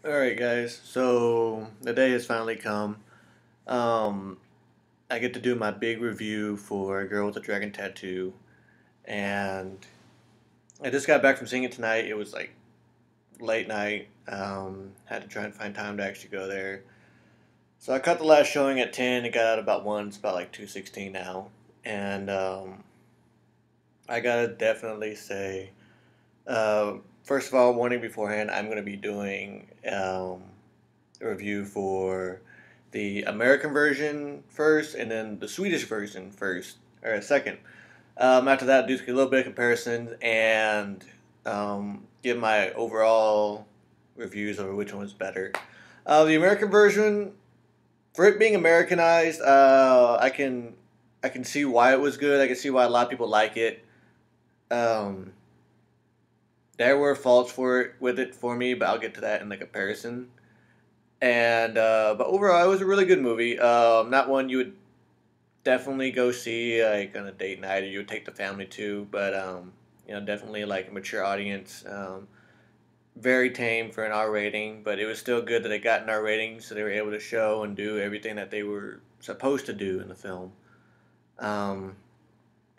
Alright, guys, so the day has finally come. Um, I get to do my big review for A Girl with a Dragon Tattoo, and I just got back from seeing it tonight. It was like late night. Had to try and find time to actually go there. So I cut the last showing at 10. It got out about 1. It's about like 2:16 now. And I gotta definitely say, first of all, warning beforehand, I'm going to be doing a review for the American version first, and then the Swedish version first or second. After that, do a little bit of comparison and give my overall reviews over which one is better. The American version, for it being Americanized, I can see why it was good. I can see why a lot of people like it. Um, there were faults for it with it for me, but I'll get to that in the comparison. And but overall, it was a really good movie. Not one you would definitely go see like on a date night, or you would take the family to. But definitely like a mature audience. Very tame for an R rating, but it was still good that it got an R rating, so they were able to show and do everything that they were supposed to do in the film. Um,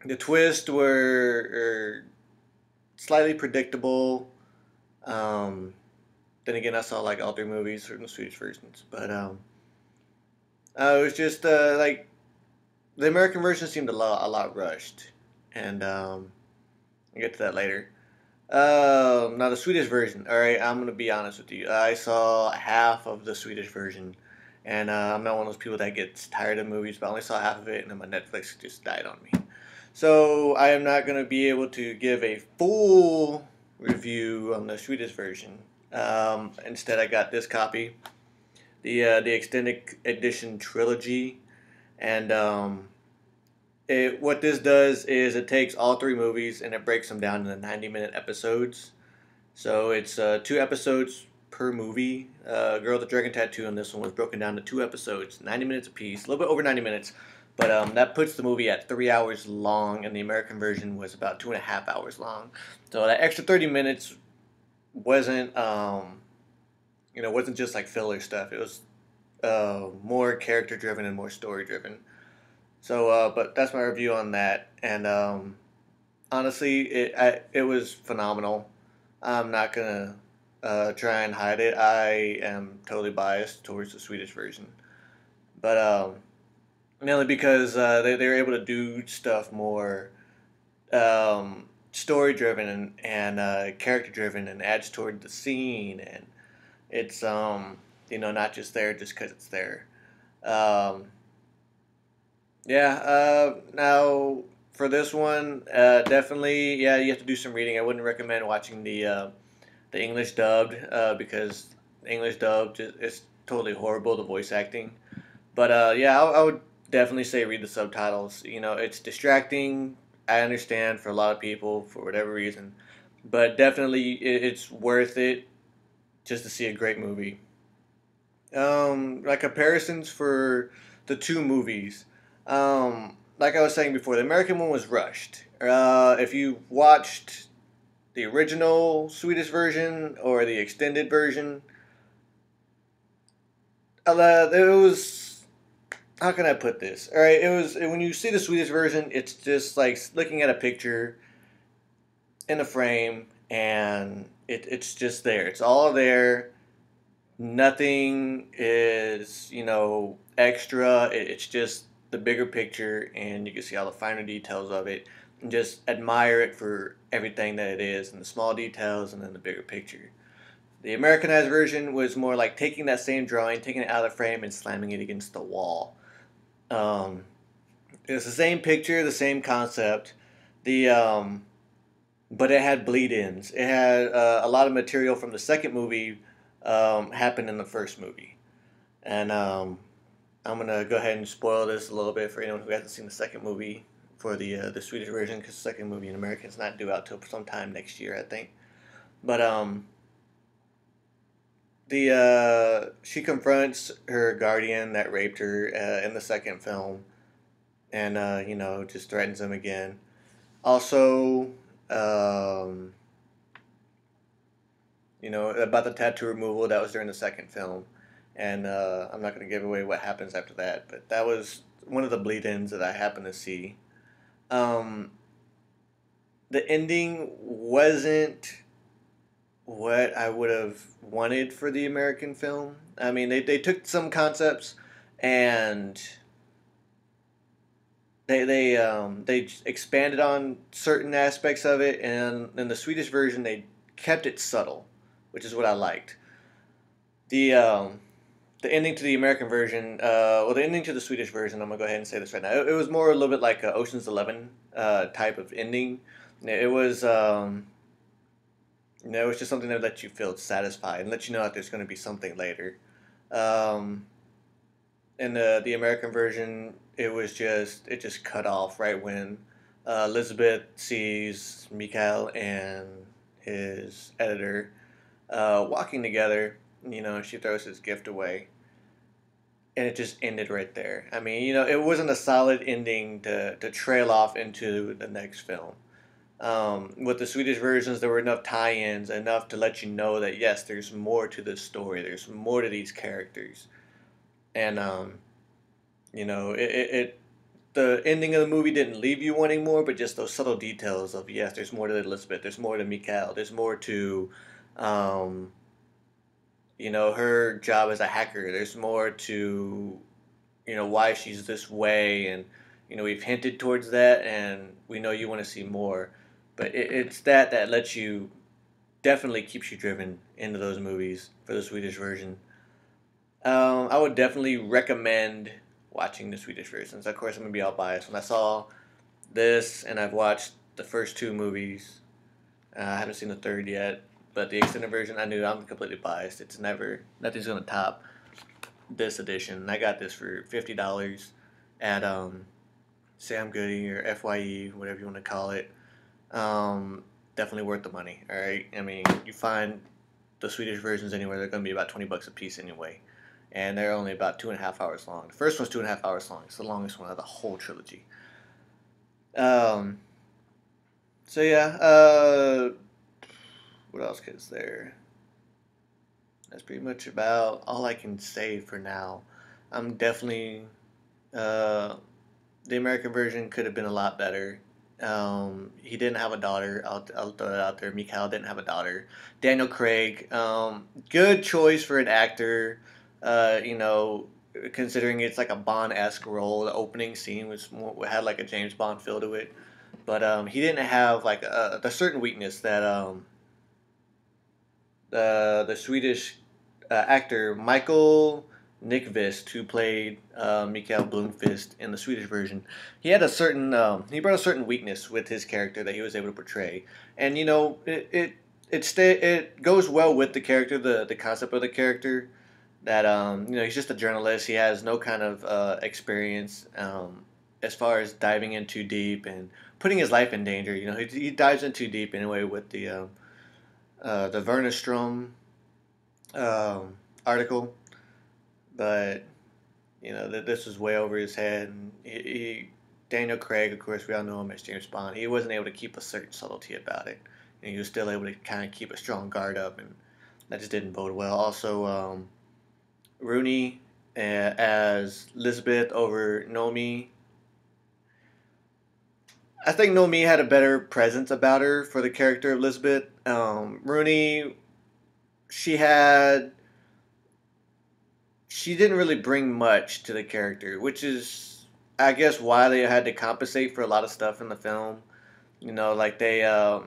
the twists were slightly predictable. Um, then again, I saw like all three movies, certain Swedish versions, but it was just like the American version seemed a lot rushed, and I'll get to that later. Now the Swedish version. All right, I'm gonna be honest with you. I saw half of the Swedish version, and I'm not one of those people that gets tired of movies, but I only saw half of it, and then my Netflix just died on me. So I am not gonna be able to give a full review on the Swedish version. Instead, I got this copy, the extended edition trilogy, and what this does is it takes all three movies and it breaks them down into 90-minute episodes. So it's 2 episodes per movie. Girl with the Dragon Tattoo and this one was broken down to 2 episodes, 90 minutes apiece, a little bit over 90 minutes. But that puts the movie at 3 hours long, and the American version was about 2.5 hours long. So that extra 30 minutes wasn't, wasn't just like filler stuff. It was more character driven and more story driven. So, but that's my review on that. And honestly, it was phenomenal. I'm not gonna try and hide it. I am totally biased towards the Swedish version, but mainly because they were able to do stuff more story driven and character driven, and adds toward the scene, and it's not just there just because it's there. Um, Yeah, now for this one, definitely, yeah, you have to do some reading. I wouldn't recommend watching the English dubbed because the English dubbed is totally horrible, the voice acting. But yeah, I would definitely say read the subtitles. It's distracting. I understand for a lot of people for whatever reason, but definitely it's worth it just to see a great movie. Like comparisons for the two movies. Like I was saying before, the American one was rushed. If you watched the original Swedish version or the extended version, it was, how can I put this? All right, it was when you see the Swedish version, it's just like looking at a picture in a frame, and it's just there. It's all there. Nothing is, extra. It's just the bigger picture, and you can see all the finer details of it, and just admire it for everything that it is, and the small details, and then the bigger picture. The Americanized version was more like taking that same drawing, taking it out of the frame, and slamming it against the wall. Um, it's the same picture, the same concept. The but it had bleed-ins. It had a lot of material from the second movie happened in the first movie, and I'm gonna go ahead and spoil this a little bit for anyone who hasn't seen the second movie for the Swedish version, because the second movie in America is not due out till sometime next year, I think. But the she confronts her guardian that raped her in the second film, and just threatens him again. Also, um, about the tattoo removal. That was during the second film, and I'm not going to give away what happens after that. But that was one of the bleed-ins that I happened to see. Um, the ending wasn't what I would have wanted for the American film. I mean, they took some concepts and they expanded on certain aspects of it, and in the Swedish version they kept it subtle, which is what I liked. The the ending to the American version, the ending to the Swedish version, I'm gonna go ahead and say this right now. It was more a little bit like a Ocean's 11 type of ending. It was it was just something that let you feel satisfied and let you know that there's going to be something later. Um, in the American version, it just cut off right when Elizabeth sees Mikhail and his editor walking together. She throws his gift away, and it just ended right there. I mean, it wasn't a solid ending to trail off into the next film. With the Swedish versions, there were enough tie-ins, enough to let you know that yes, there's more to this story. There's more to these characters, and it the ending of the movie didn't leave you wanting more, but just those subtle details of yes, there's more to Elizabeth, there's more to Mikhail, there's more to, um, her job as a hacker. There's more to, why she's this way, and we've hinted towards that, and we know you want to see more, but it's that lets you definitely keeps you driven into those movies for the Swedish version. I would definitely recommend watching the Swedish versions. Of course, I'm gonna be all biased. When I saw this, and I've watched the first two movies, I haven't seen the third yet, but the extended version, I knew I'm completely biased. It's nothing's gonna top this edition. I got this for $50 at Sam Goody or FYE, whatever you want to call it. Definitely worth the money. All right. I mean, you find the Swedish versions anywhere, they're going to be about $20 a piece anyway, and they're only about 2.5 hours long. The first one's 2.5 hours long. It's the longest one of the whole trilogy. Um. So yeah. What else is there? That's pretty much about all I can say for now. I'm definitely uh the American version could have been a lot better. He didn't have a daughter. I'll throw it out there. Mikhail didn't have a daughter. Daniel Craig, good choice for an actor. Considering it's like a Bond-esque role, the opening scene had like a James Bond feel to it. But he didn't have like the certain weakness that the Swedish actor Michael Nyqvist, who played Mikael Blomkvist in the Swedish version, he had a certain he brought a certain weakness with his character that he was able to portray, and it goes well with the character, the concept of the character. That he's just a journalist. He has no kind of experience as far as diving in too deep and putting his life in danger. He dives in too deep anyway with the Vernestrom article, but that this was way over his head. And Daniel Craig, of course, we all know him as James Bond. He wasn't able to keep a certain subtlety about it, and he was still able to kind of keep a strong guard up, and that just didn't bode well. Also, Rooney as Lisbeth over Nomi. I think Nomi had a better presence about her for the character of Lisbeth. Rooney, she had she didn't really bring much to the character, which is, I guess, why they had to compensate for a lot of stuff in the film. Like the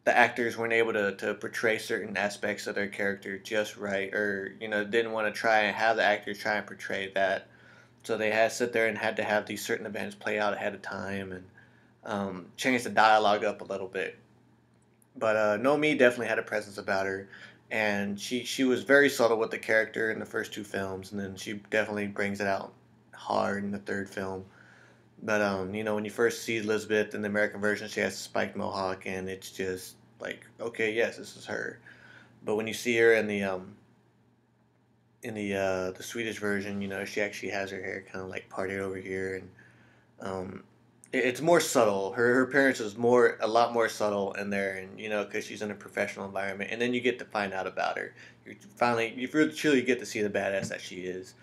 actors weren't able to portray certain aspects of their character just right, or didn't want to try and have the actors try and portray that, so they had to sit there and had to have these certain events play out ahead of time and change the dialogue up a little bit. But Nomi definitely had a presence about her, and she was very subtle with the character in the first two films, and then she definitely brings it out hard in the third film. But when you first see Elizabeth in the American version, she has a spiked mohawk, and it's just like, okay, yes, this is her. But when you see her in the Swedish version, she actually has her hair kind of like parted over here, and it's more subtle. Her appearance is a lot more subtle in there, and because she's in a professional environment, and then you get to find out about her. You really truly get to see the badass that she is.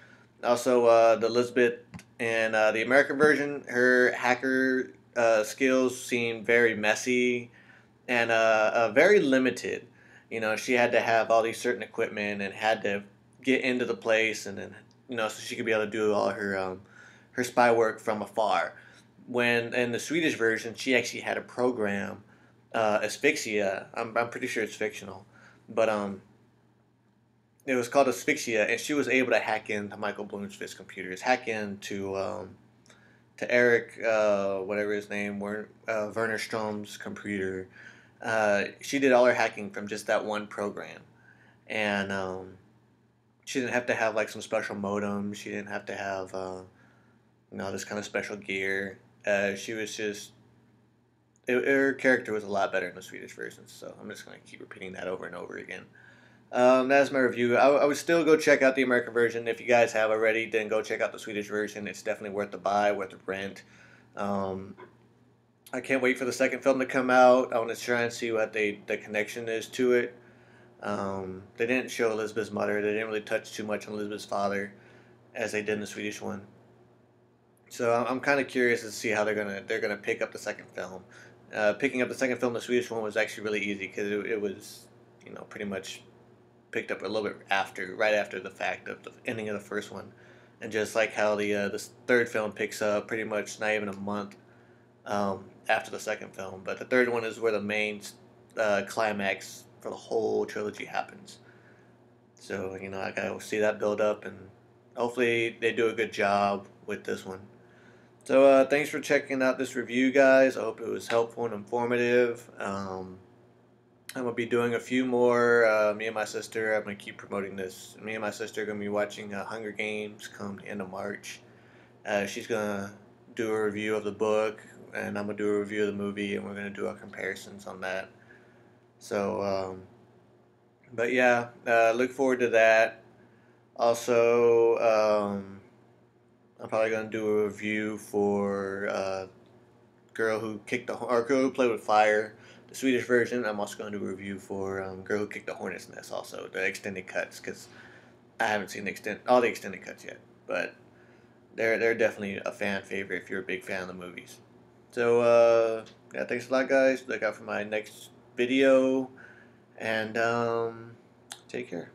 Also, the Elizabeth and the American version, her hacker skills seem very messy and very limited. She had to have all these certain equipment and had to get into the place, and then so she could be able to do all her spy work from afar. When in the Swedish version, she actually had a program, Asphyxia. I'm pretty sure it's fictional, but it was called Asphyxia, and she was able to hack into Michael Bloomfist's computers, hack into to Eric, whatever his name, Werner Strom's computer. She did all her hacking from just that one program, and she didn't have to have like some special modem. She didn't have to have this kind of special gear. She was just her character was a lot better in the Swedish version. So I'm just gonna keep repeating that over and over again. That's my review. I would still go check out the American version. If you guys have already, then go check out the Swedish version. It's definitely worth the buy, worth the rent. Um, I can't wait for the second film to come out. I want to try and see what the connection is to it. They didn't show Elizabeth's mother. They didn't really touch too much on Elizabeth's father as they did in the Swedish one. So I'm kind of curious to see how they're gonna pick up the second film. Picking up the second film, the Swedish one was actually really easy because it was pretty much picked up a little bit right after the fact of the ending of the first one, and just like how the third film picks up pretty much not even a month after the second film, but the third one is where the main climax for the whole trilogy happens. So I gotta see that build up, and hopefully they do a good job with this one. So thanks for checking out this review, guys. I hope it was helpful and informative. I'm gonna be doing a few more. Me and my sister, I'm gonna keep promoting this. Me and my sister are gonna be watching Hunger Games come the end of March. She's gonna do a review of the book, and I'm gonna do a review of the movie, and we're gonna do our comparisons on that. So, but yeah, look forward to that. Also, I'm probably gonna do a review for Girl Who Played with Fire, the Swedish version. I'm also going to do a review for Girl Who Kicked the Hornet's Nest, also the extended cuts, because I haven't seen all the extended cuts yet, but they're definitely a fan favorite if you're a big fan of the movies. So yeah, thanks a lot, guys. Look out for my next video, and take care.